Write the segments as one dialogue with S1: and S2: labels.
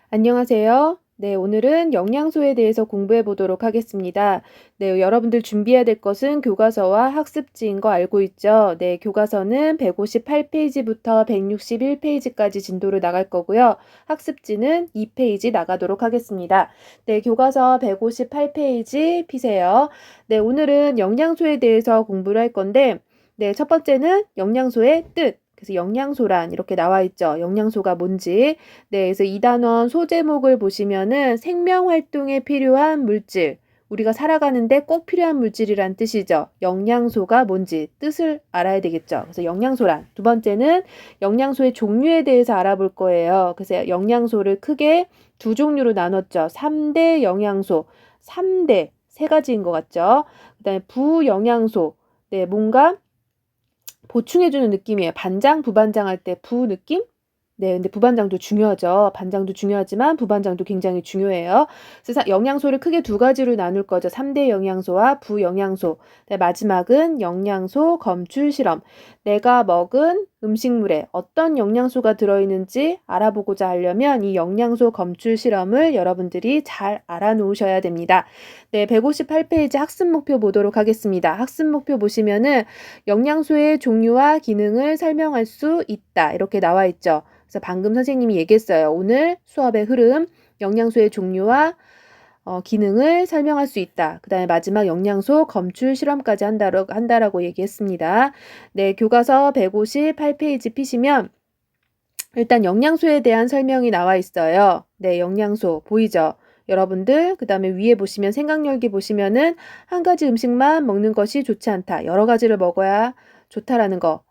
S1: 안녕하세요. 네, 오늘은 영양소에 대해서 공부해 보도록 하겠습니다. 네, 여러분들 준비해야 될 것은 교과서와 학습지인 거 알고 있죠? 네, 교과서는 158페이지부터 161페이지까지 진도를 나갈 거고요. 학습지는 2페이지 나가도록 하겠습니다. 네, 교과서 158페이지 피세요. 네, 오늘은 영양소에 대해서 공부를 할 건데, 네, 첫 번째는 영양소의 뜻. 그래서 영양소란 이렇게 나와 있죠. 영양소가 뭔지. 네, 그래서 2단원 소제목을 보시면은 생명 활동에 필요한 물질, 우리가 살아가는데 꼭 필요한 물질이란 뜻이죠. 영양소가 뭔지 뜻을 알아야 되겠죠. 그래서 영양소란. 두 번째는 영양소의 종류에 대해서 알아볼 거예요. 그래서 영양소를 크게 두 종류로 나눴죠. 3대 영양소. 3대, 세 가지인 것 같죠. 그다음에 부영양소. 네, 뭔가 보충해주는 느낌이에요. 반장, 부반장 할 때 부 느낌? 네, 근데 부반장도 중요하죠. 반장도 중요하지만 부반장도 굉장히 중요해요. 그래서 영양소를 크게 두 가지로 나눌 거죠. 3대 영양소와 부영양소. 네, 마지막은 영양소 검출 실험. 내가 먹은 음식물에 어떤 영양소가 들어있는지 알아보고자 하려면 이 영양소 검출 실험을 여러분들이 잘 알아놓으셔야 됩니다. 네, 158페이지 학습 목표 보도록 하겠습니다. 학습 목표 보시면은 영양소의 종류와 기능을 설명할 수 있다. 이렇게 나와 있죠. 그래서 방금 선생님이 얘기했어요. 오늘 수업의 흐름, 영양소의 종류와 기능을 설명할 수 있다. 그 다음에 마지막 영양소 검출 실험까지 한다라고 얘기했습니다. 네, 교과서 158페이지 피시면 일단 영양소에 대한 설명이 나와 있어요. 네, 영양소 보이죠? 여러분들 그 다음에 위에 보시면 생각열기 보시면은 한 가지 음식만 먹는 것이 좋지 않다. 여러 가지를 먹어야 좋다라는 거.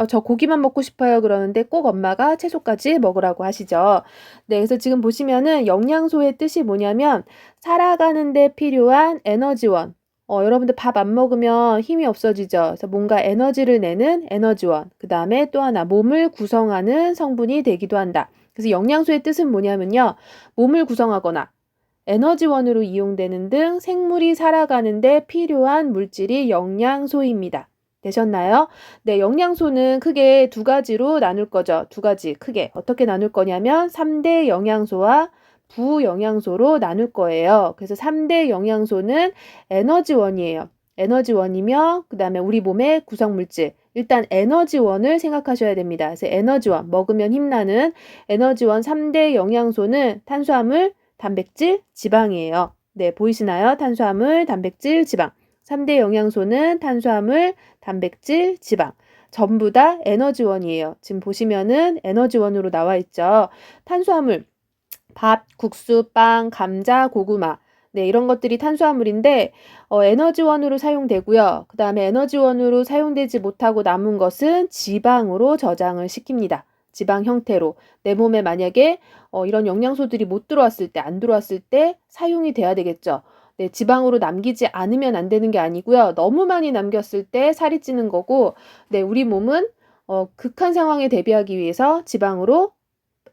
S1: 저 고기만 먹고 싶어요. 그러는데 꼭 엄마가 채소까지 먹으라고 하시죠. 네, 그래서 지금 보시면은 영양소의 뜻이 뭐냐면 살아가는 데 필요한 에너지원. 여러분들 밥 안 먹으면 힘이 없어지죠. 그래서 뭔가 에너지를 내는 에너지원. 그 다음에 또 하나 몸을 구성하는 성분이 되기도 한다. 그래서 영양소의 뜻은 뭐냐면요. 몸을 구성하거나 에너지원으로 이용되는 등 생물이 살아가는 데 필요한 물질이 영양소입니다. 되셨나요? 네, 영양소는 크게 두 가지로 나눌 거죠. 두 가지 크게. 어떻게 나눌 거냐면 3대 영양소와 부영양소로 나눌 거예요. 그래서 3대 영양소는 에너지원이에요. 에너지원이며 그 다음에 우리 몸의 구성물질. 일단 에너지원을 생각하셔야 됩니다. 그래서 에너지원, 먹으면 힘나는 에너지원 3대 영양소는 탄수화물, 단백질, 지방이에요. 네, 보이시나요? 탄수화물, 단백질, 지방. 3대 영양소는 탄수화물, 단백질, 지방. 전부 다 에너지원이에요. 지금 보시면은 에너지원으로 나와 있죠. 탄수화물, 밥, 국수, 빵, 감자, 고구마. 네, 이런 것들이 탄수화물인데 에너지원으로 사용되고요. 그 다음에 에너지원으로 사용되지 못하고 남은 것은 지방으로 저장을 시킵니다. 지방 형태로. 내 몸에 만약에 이런 영양소들이 못 들어왔을 때, 안 들어왔을 때 사용이 돼야 되겠죠. 네, 지방으로 남기지 않으면 안 되는 게 아니고요. 너무 많이 남겼을 때 살이 찌는 거고, 네, 우리 몸은 극한 상황에 대비하기 위해서 지방으로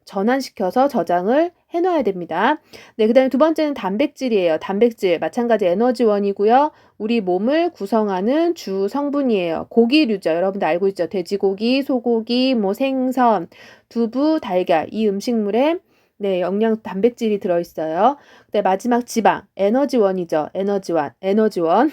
S1: 전환시켜서 저장을 해놔야 됩니다. 네, 그 다음에 두 번째는 단백질이에요. 단백질, 마찬가지 에너지원이고요. 우리 몸을 구성하는 주 성분이에요. 고기류죠. 여러분들 알고 있죠? 돼지고기, 소고기, 뭐 생선, 두부, 달걀. 이 음식물에 네, 단백질이 들어있어요. 네, 마지막 지방, 에너지원이죠. 에너지원.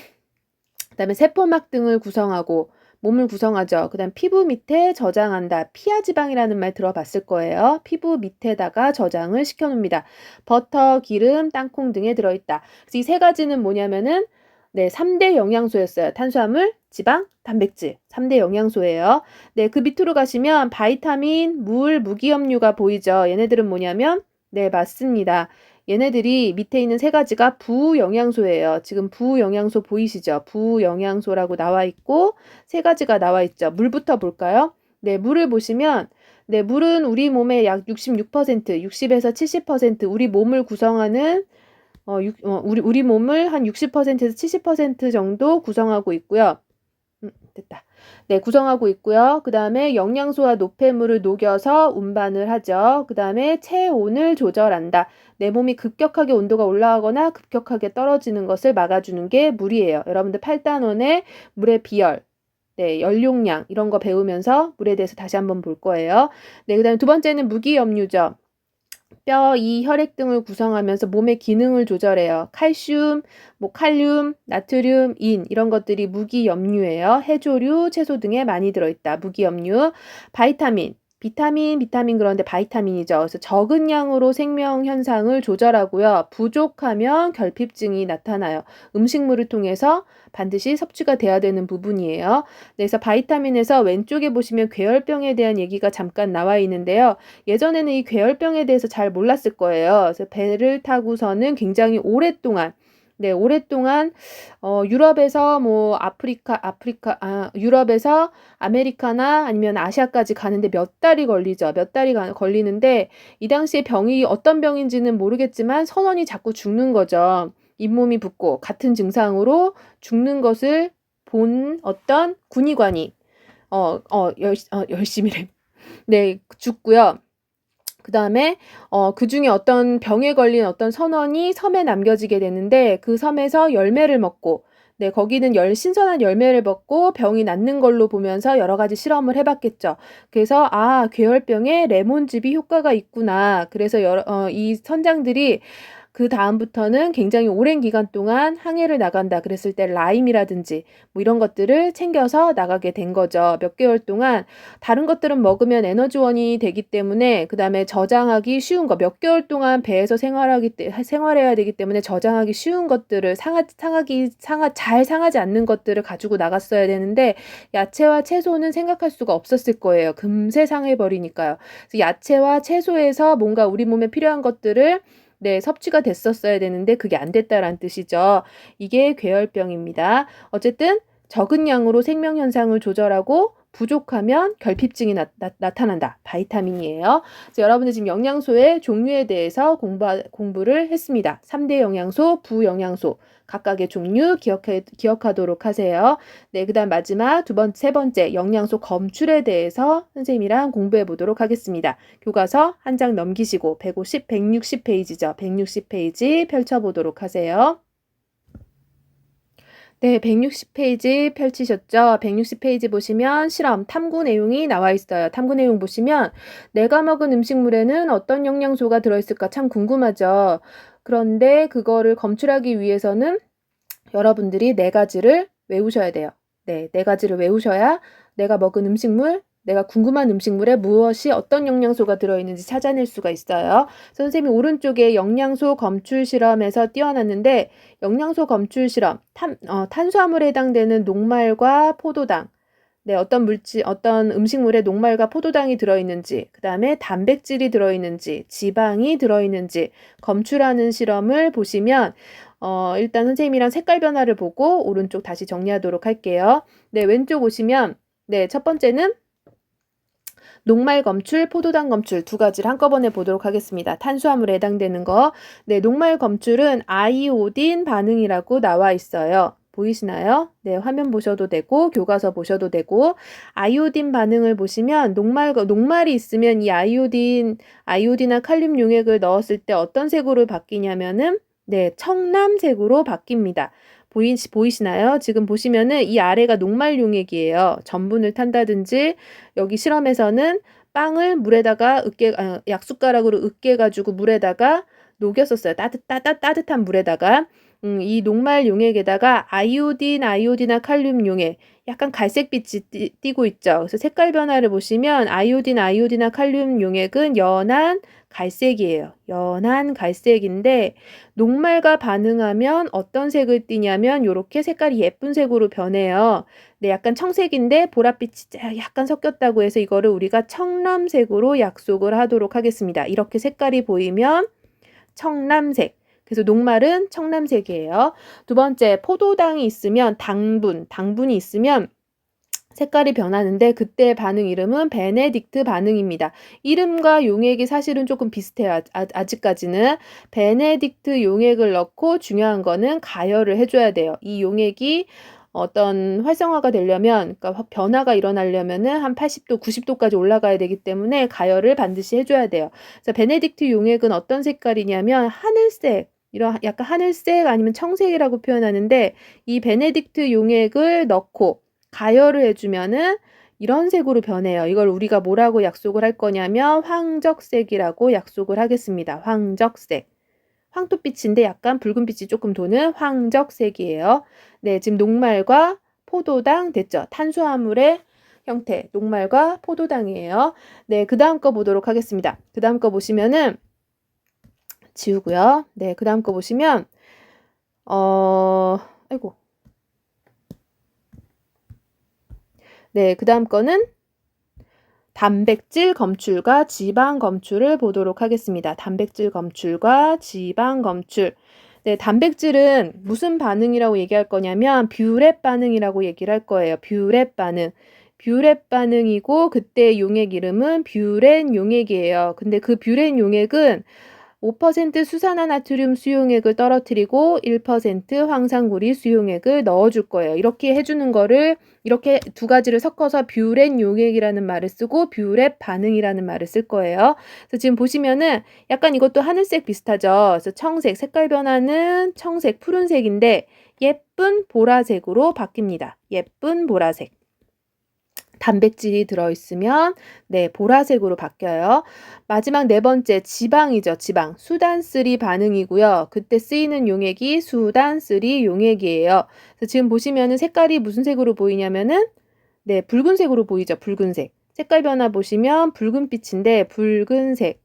S1: 그 다음에 세포막 등을 구성하고 몸을 구성하죠. 그 다음 피부 밑에 저장한다. 피하지방이라는 말 들어봤을 거예요. 피부 밑에다가 저장을 시켜놓습니다. 버터, 기름, 땅콩 등에 들어있다. 그래서 이 세 가지는 뭐냐면은 네, 3대 영양소였어요. 탄수화물, 지방, 단백질. 3대 영양소예요. 네, 그 밑으로 가시면 바이타민, 물, 무기염류가 보이죠. 얘네들은 뭐냐면 네, 맞습니다. 얘네들이 밑에 있는 세 가지가 부영양소예요. 지금 부영양소 보이시죠? 부영양소라고 나와 있고 세 가지가 나와 있죠. 물부터 볼까요? 네, 물을 보시면 네, 물은 우리 몸의 약 66%, 60에서 70% 우리 몸을 구성하는 우리 몸을 한 60%에서 70% 정도 구성하고 있고요. 됐다. 네, 구성하고 있고요. 그 다음에 영양소와 노폐물을 녹여서 운반을 하죠. 그 다음에 체온을 조절한다. 내 몸이 급격하게 온도가 올라가거나 급격하게 떨어지는 것을 막아주는 게 물이에요. 여러분들 8단원의 물의 비열, 네, 연용량 이런 거 배우면서 물에 대해서 다시 한번 볼 거예요. 네, 그 다음에 두 번째는 무기염류죠. 뼈, 이 혈액 등을 구성하면서 몸의 기능을 조절해요. 칼슘, 칼륨, 나트륨, 인 이런 것들이 무기염류예요. 해조류, 채소 등에 많이 들어있다. 무기염류. 바이타민, 비타민 그런데 바이타민이죠. 그래서 적은 양으로 생명 현상을 조절하고요. 부족하면 결핍증이 나타나요. 음식물을 통해서 반드시 섭취가 돼야 되는 부분이에요. 그래서 바이타민에서 왼쪽에 보시면 괴혈병에 대한 얘기가 잠깐 나와 있는데요. 예전에는 이 괴혈병에 대해서 잘 몰랐을 거예요. 그래서 배를 타고서는 굉장히 오랫동안 유럽에서 유럽에서 아메리카나 아니면 아시아까지 가는데 몇 달이 걸리죠. 몇 달이 걸리는데 이 당시에 병이 어떤 병인지는 모르겠지만 선원이 자꾸 죽는 거죠. 잇몸이 붓고 같은 증상으로 죽는 것을 본 어떤 군의관이 열심히래. 네, 죽고요. 그 다음에 그 중에 어떤 병에 걸린 어떤 선원이 섬에 남겨지게 되는데 그 섬에서 열매를 먹고 거기는 신선한 열매를 먹고 병이 낫는 걸로 보면서 여러 가지 실험을 해봤겠죠. 그래서 괴혈병에 레몬즙이 효과가 있구나. 그래서 이 선장들이 그 다음부터는 굉장히 오랜 기간 동안 항해를 나간다 그랬을 때 라임이라든지 이런 것들을 챙겨서 나가게 된 거죠. 몇 개월 동안 다른 것들은 먹으면 에너지원이 되기 때문에 그 다음에 저장하기 쉬운 거 몇 개월 동안 배에서 생활해야 되기 때문에 저장하기 쉬운 것들을 잘 상하지 않는 것들을 가지고 나갔어야 되는데 야채와 채소는 생각할 수가 없었을 거예요. 금세 상해버리니까요. 그래서 야채와 채소에서 뭔가 우리 몸에 필요한 것들을 섭취가 됐었어야 되는데 그게 안 됐다라는 뜻이죠. 이게 괴혈병입니다. 어쨌든 적은 양으로 생명 현상을 조절하고 부족하면 결핍증이 나타난다. 바이타민이에요. 그래서 여러분들 지금 영양소의 종류에 대해서 공부를 했습니다. 3대 영양소, 부영양소 각각의 종류 기억하도록 하세요. 네, 그다음 마지막 세 번째 영양소 검출에 대해서 선생님이랑 공부해 보도록 하겠습니다. 교과서 한 장 넘기시고 160페이지죠. 160페이지 펼쳐보도록 하세요. 네, 160페이지 펼치셨죠? 160페이지 보시면 실험, 탐구 내용이 나와 있어요. 탐구 내용 보시면 내가 먹은 음식물에는 어떤 영양소가 들어있을까 참 궁금하죠? 그런데 그거를 검출하기 위해서는 여러분들이 4가지를 외우셔야 돼요. 네, 4가지를 외우셔야 내가 먹은 음식물, 내가 궁금한 음식물에 무엇이 어떤 영양소가 들어있는지 찾아낼 수가 있어요. 선생님이 오른쪽에 영양소 검출 실험에서 띄워놨는데 영양소 검출 실험, 탄수화물에 해당되는 녹말과 포도당, 어떤 음식물에 녹말과 포도당이 들어있는지, 그 다음에 단백질이 들어있는지, 지방이 들어있는지 검출하는 실험을 보시면 일단 선생님이랑 색깔 변화를 보고 오른쪽 다시 정리하도록 할게요. 네, 왼쪽 오시면 첫 번째는 녹말 검출, 포도당 검출 2가지를 한꺼번에 보도록 하겠습니다. 탄수화물에 해당되는 거. 네, 녹말 검출은 아이오딘 반응이라고 나와 있어요. 보이시나요? 네, 화면 보셔도 되고 교과서 보셔도 되고 아이오딘 반응을 보시면 녹말이 있으면 이 아이오딘이나 칼륨 용액을 넣었을 때 어떤 색으로 바뀌냐면은 청남색으로 바뀝니다. 보이시나요? 지금 보시면은 이 아래가 녹말 용액이에요. 전분을 탄다든지 여기 실험에서는 빵을 물에다가 약숟가락으로 으깨가지고 물에다가 녹였었어요. 따뜻한 물에다가. 이 녹말 용액에다가 아이오디나 칼륨 용액, 약간 갈색빛이 띄고 있죠. 그래서 색깔 변화를 보시면 아이오디나 칼륨 용액은 연한 갈색이에요. 연한 갈색인데 녹말과 반응하면 어떤 색을 띠냐면 이렇게 색깔이 예쁜 색으로 변해요. 네, 약간 청색인데 보랏빛이 약간 섞였다고 해서 이거를 우리가 청남색으로 약속을 하도록 하겠습니다. 이렇게 색깔이 보이면 청남색. 그래서 녹말은 청남색이에요. 2번째, 포도당이 있으면 당분이 있으면 색깔이 변하는데 그때 반응 이름은 베네딕트 반응입니다. 이름과 용액이 사실은 조금 비슷해요. 아직까지는. 베네딕트 용액을 넣고 중요한 거는 가열을 해줘야 돼요. 이 용액이 어떤 활성화가 되려면, 그러니까 변화가 일어나려면은 한 80도, 90도까지 올라가야 되기 때문에 가열을 반드시 해줘야 돼요. 그래서 베네딕트 용액은 어떤 색깔이냐면 하늘색, 이런 약간 하늘색 아니면 청색이라고 표현하는데 이 베네딕트 용액을 넣고 가열을 해주면은 이런 색으로 변해요. 이걸 우리가 뭐라고 약속을 할 거냐면 황적색이라고 약속을 하겠습니다. 황적색. 황토빛인데 약간 붉은빛이 조금 도는 황적색이에요. 네, 지금 녹말과 포도당 됐죠? 탄수화물의 형태, 녹말과 포도당이에요. 네, 그 다음 거 보도록 하겠습니다. 그 다음 거 보시면은 지우고요. 네, 그 다음 거 보시면 아이고. 네, 그 다음 거는 단백질 검출과 지방 검출을 보도록 하겠습니다. 단백질 검출과 지방 검출. 네, 단백질은 무슨 반응이라고 얘기할 거냐면 뷰렛 반응이라고 얘기를 할 거예요. 뷰렛 반응. 뷰렛 반응이고 그때 용액 이름은 뷰렌 용액이에요. 근데 그 뷰렌 용액은 5% 수산화나트륨 수용액을 떨어뜨리고 1% 황산구리 수용액을 넣어줄 거예요. 이렇게 해주는 거를 이렇게 두 가지를 섞어서 뷰렛 용액이라는 말을 쓰고 뷰렛 반응이라는 말을 쓸 거예요. 그래서 지금 보시면은 약간 이것도 하늘색 비슷하죠. 그래서 청색, 색깔 변화는 청색, 푸른색인데 예쁜 보라색으로 바뀝니다. 예쁜 보라색. 단백질이 들어있으면 네, 보라색으로 바뀌어요. 마지막 네 번째 지방이죠. 지방. 수단3 반응이고요. 그때 쓰이는 용액이 수단3 용액이에요. 그래서 지금 보시면은 색깔이 무슨 색으로 보이냐면은 네, 붉은색으로 보이죠. 붉은색. 색깔 변화 보시면 붉은빛인데 붉은색.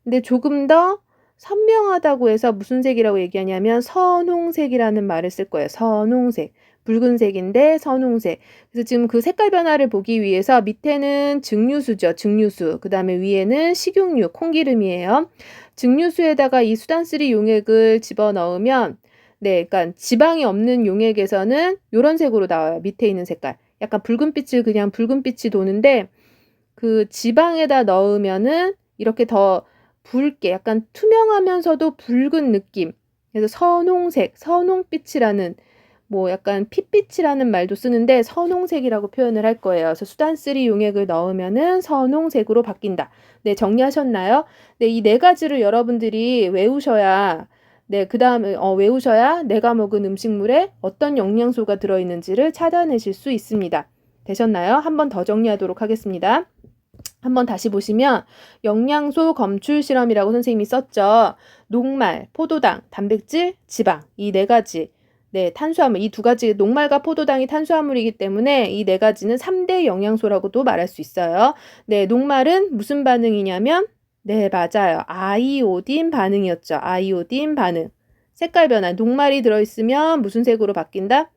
S1: 근데 조금 더 선명하다고 해서 무슨 색이라고 얘기하냐면 선홍색이라는 말을 쓸 거예요. 선홍색. 붉은색인데 선홍색. 그래서 지금 그 색깔 변화를 보기 위해서 밑에는 증류수죠. 증류수. 그 다음에 위에는 식용유, 콩기름이에요. 증류수에다가 이 수단3 용액을 집어넣으면 네, 그러니까 지방이 없는 용액에서는 이런 색으로 나와요. 밑에 있는 색깔. 약간 붉은빛을 그냥 붉은빛이 도는데 그 지방에다 넣으면은 이렇게 더 붉게 약간 투명하면서도 붉은 느낌. 그래서 선홍색, 선홍빛이라는 뭐 약간 핏빛이라는 말도 쓰는데 선홍색이라고 표현을 할 거예요. 그래서 수단3 용액을 넣으면은 선홍색으로 바뀐다. 네, 정리하셨나요? 네, 이 네 가지를 여러분들이 외우셔야 네, 그다음에 외우셔야 내가 먹은 음식물에 어떤 영양소가 들어있는지를 찾아내실 수 있습니다. 되셨나요? 한 번 더 정리하도록 하겠습니다. 한번 다시 보시면 영양소 검출 실험이라고 선생님이 썼죠. 녹말, 포도당, 단백질, 지방 이 네 가지. 네, 탄수화물 이 두 가지 녹말과 포도당이 탄수화물이기 때문에 이 네 가지는 3대 영양소라고도 말할 수 있어요. 네, 녹말은 무슨 반응이냐면 네, 맞아요. 아이오딘 반응이었죠. 아이오딘 반응. 색깔 변화. 녹말이 들어있으면 무슨 색으로 바뀐다?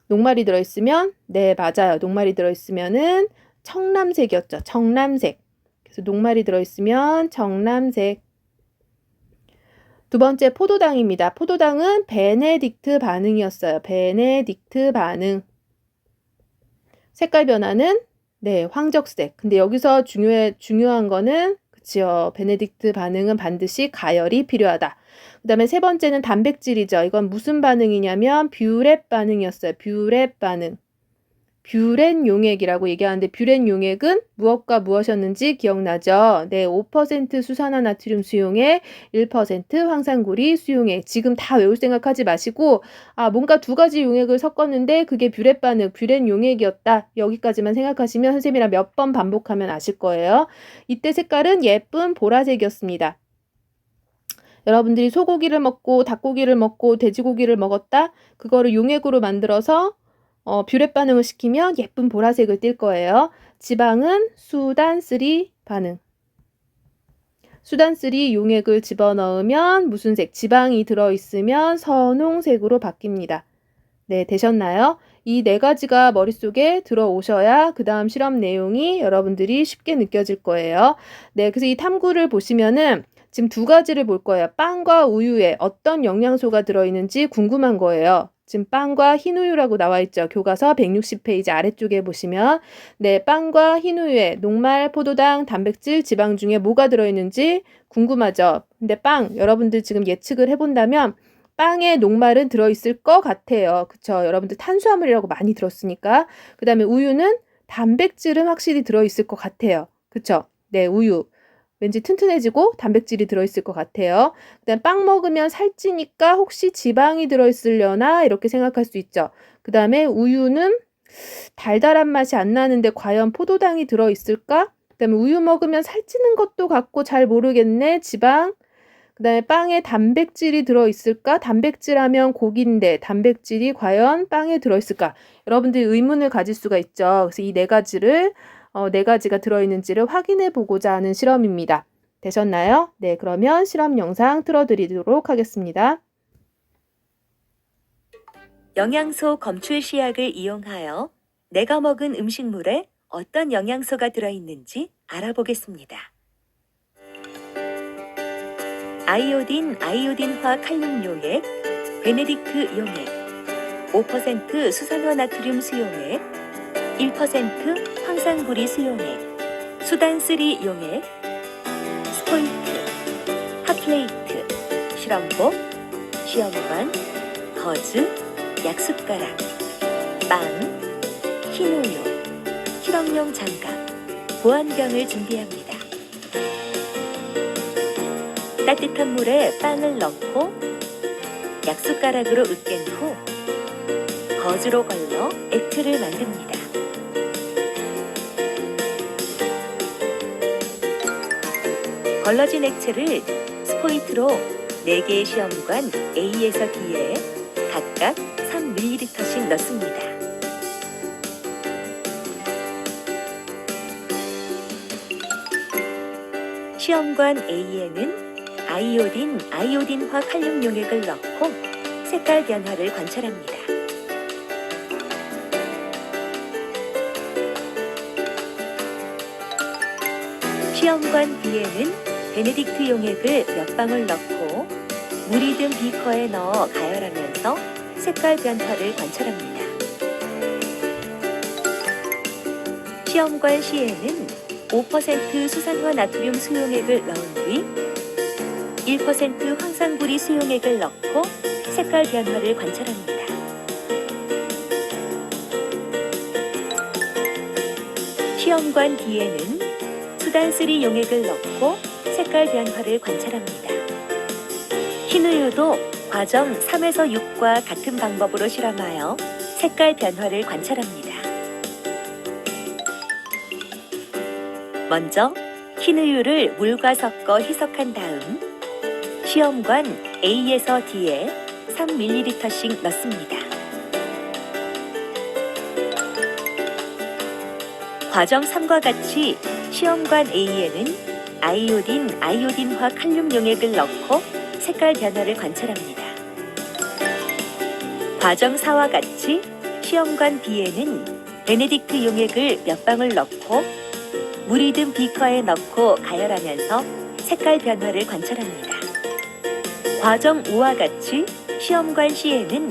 S1: 녹말이 들어있으면 네, 맞아요. 녹말이 들어있으면은 청람색이었죠. 청람색. 그래서 녹말이 들어있으면 청람색. 두 번째 포도당입니다. 포도당은 베네딕트 반응이었어요. 베네딕트 반응. 색깔 변화는 네, 황적색. 근데 여기서 중요한 거는 그치요. 베네딕트 반응은 반드시 가열이 필요하다. 그 다음에 세 번째는 단백질이죠. 이건 무슨 반응이냐면 뷰렛 반응이었어요. 뷰렛 반응. 뷰렌 용액이라고 얘기하는데 뷰렌 용액은 무엇과 무엇이었는지 기억나죠? 네, 5% 수산화나트륨 수용액, 1% 황산구리 수용액. 지금 다 외울 생각하지 마시고 뭔가 두 가지 용액을 섞었는데 그게 뷰렛 반응, 뷰렌 용액이었다. 여기까지만 생각하시면 선생님이랑 몇 번 반복하면 아실 거예요. 이때 색깔은 예쁜 보라색이었습니다. 여러분들이 소고기를 먹고 닭고기를 먹고 돼지고기를 먹었다. 그거를 용액으로 만들어서 뷰렛 반응을 시키면 예쁜 보라색을 띌 거예요. 지방은 수단3 반응. 수단3 용액을 집어넣으면 무슨 색? 지방이 들어있으면 선홍색으로 바뀝니다. 네, 되셨나요? 이 네 가지가 머릿속에 들어오셔야 그 다음 실험 내용이 여러분들이 쉽게 느껴질 거예요. 네, 그래서 이 탐구를 보시면은 지금 두 가지를 볼 거예요. 빵과 우유에 어떤 영양소가 들어있는지 궁금한 거예요. 지금 빵과 흰우유라고 나와 있죠. 교과서 160페이지 아래쪽에 보시면 네, 빵과 흰우유에 녹말, 포도당, 단백질, 지방 중에 뭐가 들어있는지 궁금하죠. 근데 여러분들 지금 예측을 해본다면 빵에 녹말은 들어있을 것 같아요. 그쵸? 여러분들 탄수화물이라고 많이 들었으니까. 그 다음에 우유는 단백질은 확실히 들어있을 것 같아요. 그쵸? 네, 우유. 왠지 튼튼해지고 단백질이 들어있을 것 같아요. 그다음 빵 먹으면 살찌니까 혹시 지방이 들어있으려나 이렇게 생각할 수 있죠. 그 다음에 우유는 달달한 맛이 안 나는데 과연 포도당이 들어있을까? 그다음에 우유 먹으면 살찌는 것도 같고 잘 모르겠네. 지방. 그다음에 빵에 단백질이 들어있을까? 단백질하면 고기인데 단백질이 과연 빵에 들어있을까? 여러분들이 의문을 가질 수가 있죠. 그래서 이 네 가지를 네 가지가 들어있는지를 확인해 보고자 하는 실험입니다. 되셨나요? 네, 그러면 실험 영상 틀어드리도록 하겠습니다.
S2: 영양소 검출 시약을 이용하여 내가 먹은 음식물에 어떤 영양소가 들어있는지 알아보겠습니다. 아이오딘, 아이오딘화 칼륨 용액, 베네딕트 용액, 5% 수산화 나트륨 수용액, 1% 황산구리 수용액, 수단3 용액, 스포이트, 핫플레이트, 실험복, 시험관, 거즈, 약숟가락, 빵, 흰우유, 실험용 장갑, 보안병을 준비합니다. 따뜻한 물에 빵을 넣고 약숟가락으로 으깬 후 거즈로 걸러 액체를 만듭니다. 걸러진 액체를 스포이트로 4개의 시험관 A에서 D에 각각 3ml씩 넣습니다. 시험관 A에는 아이오딘, 아이오딘화 칼륨 용액을 넣고 색깔 변화를 관찰합니다. 시험관 B에는 베네딕트 용액을 몇 방울 넣고 물이 든 비커에 넣어 가열하면서 색깔 변화를 관찰합니다. 시험관 C에는 5% 수산화 나트륨 수용액을 넣은 뒤 1% 황산구리 수용액을 넣고 색깔 변화를 관찰합니다. 시험관 D에는 수단3 용액을 넣고 색깔 변화를 관찰합니다. 흰우유도 과정 3에서 6과 같은 방법으로 실험하여 색깔 변화를 관찰합니다. 먼저 흰우유를 물과 섞어 희석한 다음 시험관 A에서 D에 3ml씩 넣습니다. 과정 3과 같이 시험관 A에는 아이오딘, 아이오딘화 칼륨 용액을 넣고 색깔 변화를 관찰합니다. 과정 4와 같이 시험관 B에는 베네딕트 용액을 몇 방울 넣고 물이 든 비커에 넣고 가열하면서 색깔 변화를 관찰합니다. 과정 5와 같이 시험관 C에는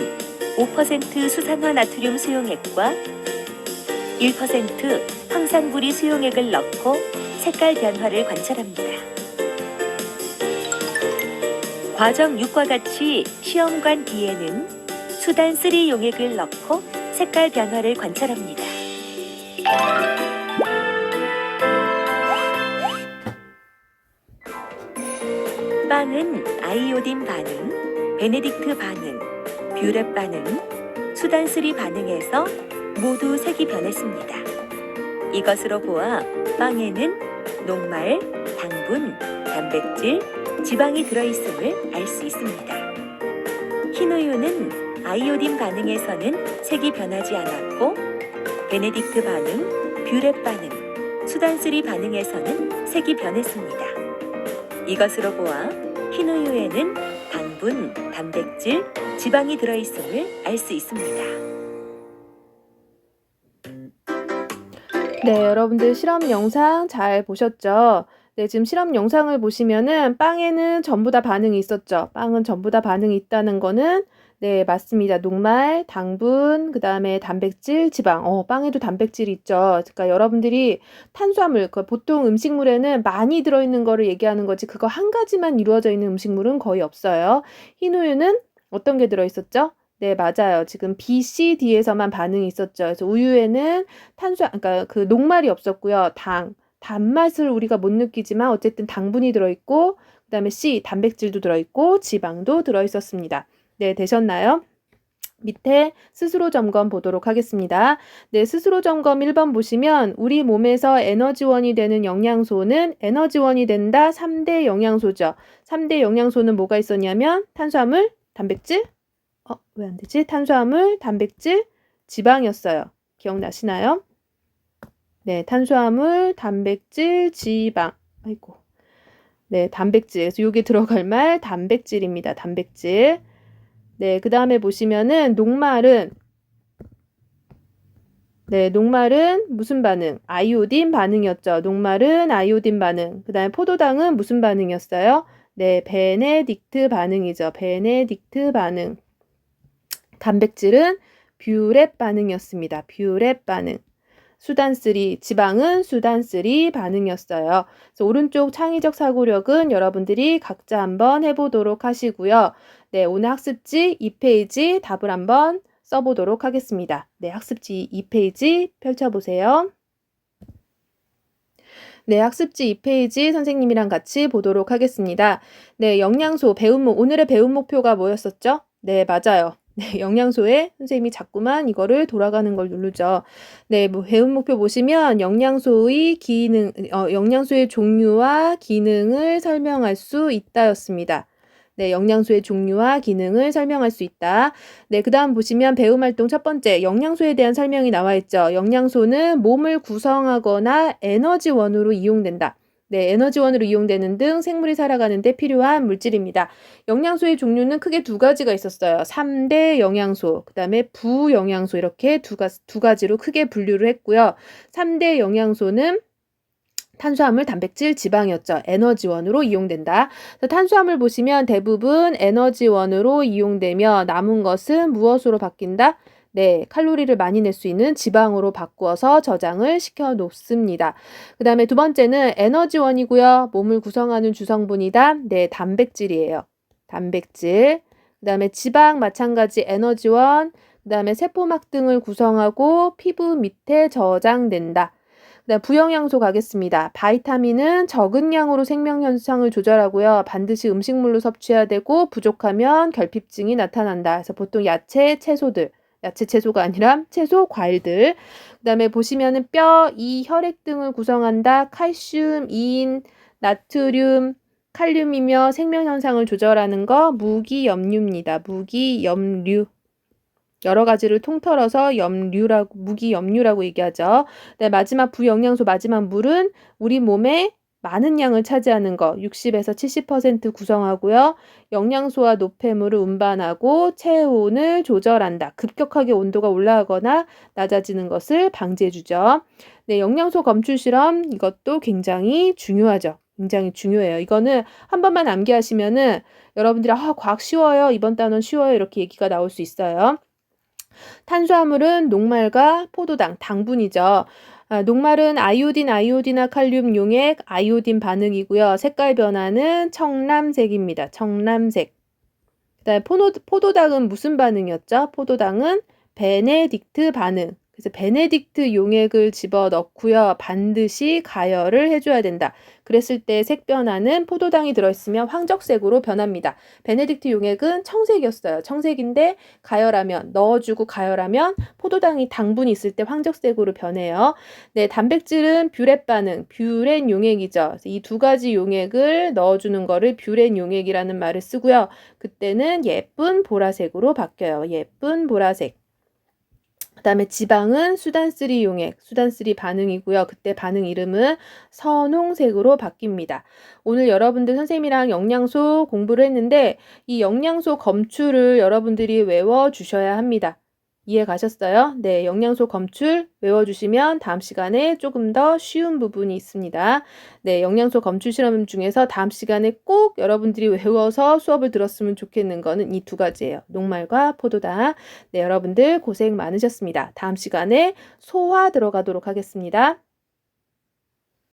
S2: 5% 수산화 나트륨 수용액과 1% 황산구리 수용액을 넣고 색깔 변화를 관찰합니다. 과정 6과 같이 시험관 D에는 수단3 용액을 넣고 색깔 변화를 관찰합니다. 빵은 아이오딘 반응, 베네딕트 반응, 뷰렛 반응, 수단3 반응에서 모두 색이 변했습니다. 이것으로 보아 빵에는 녹말, 당분, 단백질, 지방이 들어있음을 알 수 있습니다. 흰우유는 아이오딘 반응에서는 색이 변하지 않았고 베네딕트 반응, 뷰렛 반응, 수단3 반응에서는 색이 변했습니다. 이것으로 보아 흰우유에는 당분, 단백질, 지방이 들어있음을 알 수 있습니다.
S1: 네, 여러분들 실험 영상 잘 보셨죠? 네, 지금 실험 영상을 보시면은 빵에는 전부 다 반응이 있었죠. 빵은 전부 다 반응이 있다는 거는 네, 맞습니다. 녹말, 당분, 그다음에 단백질, 지방. 빵에도 단백질이 있죠. 그러니까 여러분들이 탄수화물, 보통 음식물에는 많이 들어있는 거를 얘기하는 거지 그거 한 가지만 이루어져 있는 음식물은 거의 없어요. 흰우유는 어떤 게 들어있었죠? 네, 맞아요. 지금 B, C, D에서만 반응이 있었죠. 그래서 우유에는 그러니까 그 녹말이 없었고요. 단맛을 우리가 못 느끼지만 어쨌든 당분이 들어있고, 그다음에 C, 단백질도 들어있고, 지방도 들어있었습니다. 네, 되셨나요? 밑에 스스로 점검 보도록 하겠습니다. 네, 스스로 점검 1번 보시면 우리 몸에서 에너지원이 되는 영양소는 에너지원이 된다 3대 영양소죠. 3대 영양소는 뭐가 있었냐면 탄수화물, 단백질, 왜 안 되지? 탄수화물, 단백질, 지방이었어요. 기억나시나요? 네, 탄수화물, 단백질, 지방. 아이고. 네, 단백질. 그래서 여기 들어갈 말 단백질입니다. 단백질. 네, 그 다음에 보시면은 녹말은 무슨 반응? 아이오딘 반응이었죠. 녹말은 아이오딘 반응. 그 다음에 포도당은 무슨 반응이었어요? 네, 베네딕트 반응이죠. 베네딕트 반응. 단백질은 뷰렛 반응이었습니다. 뷰렛 반응. 수단3, 지방은 수단3 반응이었어요. 그래서 오른쪽 창의적 사고력은 여러분들이 각자 한번 해보도록 하시고요. 네, 오늘 학습지 2페이지 답을 한번 써보도록 하겠습니다. 네, 학습지 2페이지 펼쳐보세요. 네, 학습지 2페이지 선생님이랑 같이 보도록 하겠습니다. 네, 영양소, 오늘의 배움 목표가 뭐였었죠? 네, 맞아요. 네, 영양소에 선생님이 자꾸만 이거를 돌아가는 걸 누르죠. 네, 배움 목표 보시면 영양소의 종류와 기능을 설명할 수 있다였습니다. 네, 영양소의 종류와 기능을 설명할 수 있다. 네, 그 다음 보시면 배움 활동 첫 번째, 영양소에 대한 설명이 나와 있죠. 영양소는 몸을 구성하거나 에너지원으로 이용된다. 네, 에너지원으로 이용되는 등 생물이 살아가는 데 필요한 물질입니다. 영양소의 종류는 크게 두 가지가 있었어요. 3대 영양소, 그 다음에 부영양소 이렇게 두 가지로 크게 분류를 했고요. 3대 영양소는 탄수화물, 단백질, 지방이었죠. 에너지원으로 이용된다. 탄수화물 보시면 대부분 에너지원으로 이용되며 남은 것은 무엇으로 바뀐다? 네, 칼로리를 많이 낼 수 있는 지방으로 바꾸어서 저장을 시켜 놓습니다. 그 다음에 두 번째는 에너지원이고요. 몸을 구성하는 주성분이다. 네, 단백질이에요. 단백질. 그 다음에 지방 마찬가지 에너지원. 그 다음에 세포막 등을 구성하고 피부 밑에 저장된다. 네, 부영양소 가겠습니다. 바이타민은 적은 양으로 생명 현상을 조절하고요. 반드시 음식물로 섭취해야 되고 부족하면 결핍증이 나타난다. 그래서 보통 야채, 채소가 아니라 채소, 과일들. 그다음에 보시면은 뼈, 이, 혈액 등을 구성한다. 칼슘, 인, 나트륨, 칼륨이며 생명 현상을 조절하는 거 무기염류입니다. 무기염류. 여러 가지를 통틀어서 무기염류라고 얘기하죠. 네, 마지막 부영양소 마지막 물은 우리 몸에 많은 양을 차지하는 거 60에서 70% 구성하고요. 영양소와 노폐물을 운반하고 체온을 조절한다. 급격하게 온도가 올라가거나 낮아지는 것을 방지해주죠. 네, 영양소 검출 실험 이것도 굉장히 중요하죠. 굉장히 중요해요. 이거는 한 번만 암기하시면은 여러분들이 과학 쉬워요. 이번 단원 쉬워요. 이렇게 얘기가 나올 수 있어요. 탄수화물은 녹말과 포도당, 당분이죠. 녹말은 아이오디나 칼륨 용액, 아이오딘 반응이고요. 색깔 변화는 청람색입니다. 청람색. 그다음에 포도당은 무슨 반응이었죠? 포도당은 베네딕트 반응. 그래서 베네딕트 용액을 집어넣고요. 반드시 가열을 해줘야 된다. 그랬을 때 색 변화는 포도당이 들어있으면 황적색으로 변합니다. 베네딕트 용액은 청색이었어요. 청색인데 넣어주고 가열하면 포도당이 당분이 있을 때 황적색으로 변해요. 네, 단백질은 뷰렛 반응, 뷰렛 용액이죠. 이 두 가지 용액을 넣어주는 거를 뷰렛 용액이라는 말을 쓰고요. 그때는 예쁜 보라색으로 바뀌어요. 예쁜 보라색. 그 다음에 지방은 수단3 용액, 수단3 반응이고요. 그때 반응 이름은 선홍색으로 바뀝니다. 오늘 여러분들 선생님이랑 영양소 공부를 했는데 이 영양소 검출을 여러분들이 외워주셔야 합니다. 이해 가셨어요? 네, 영양소 검출 외워주시면 다음 시간에 조금 더 쉬운 부분이 있습니다. 네, 영양소 검출 실험 중에서 다음 시간에 꼭 여러분들이 외워서 수업을 들었으면 좋겠는 거는 이 두 가지예요. 녹말과 포도당. 네, 여러분들 고생 많으셨습니다. 다음 시간에 소화 들어가도록 하겠습니다.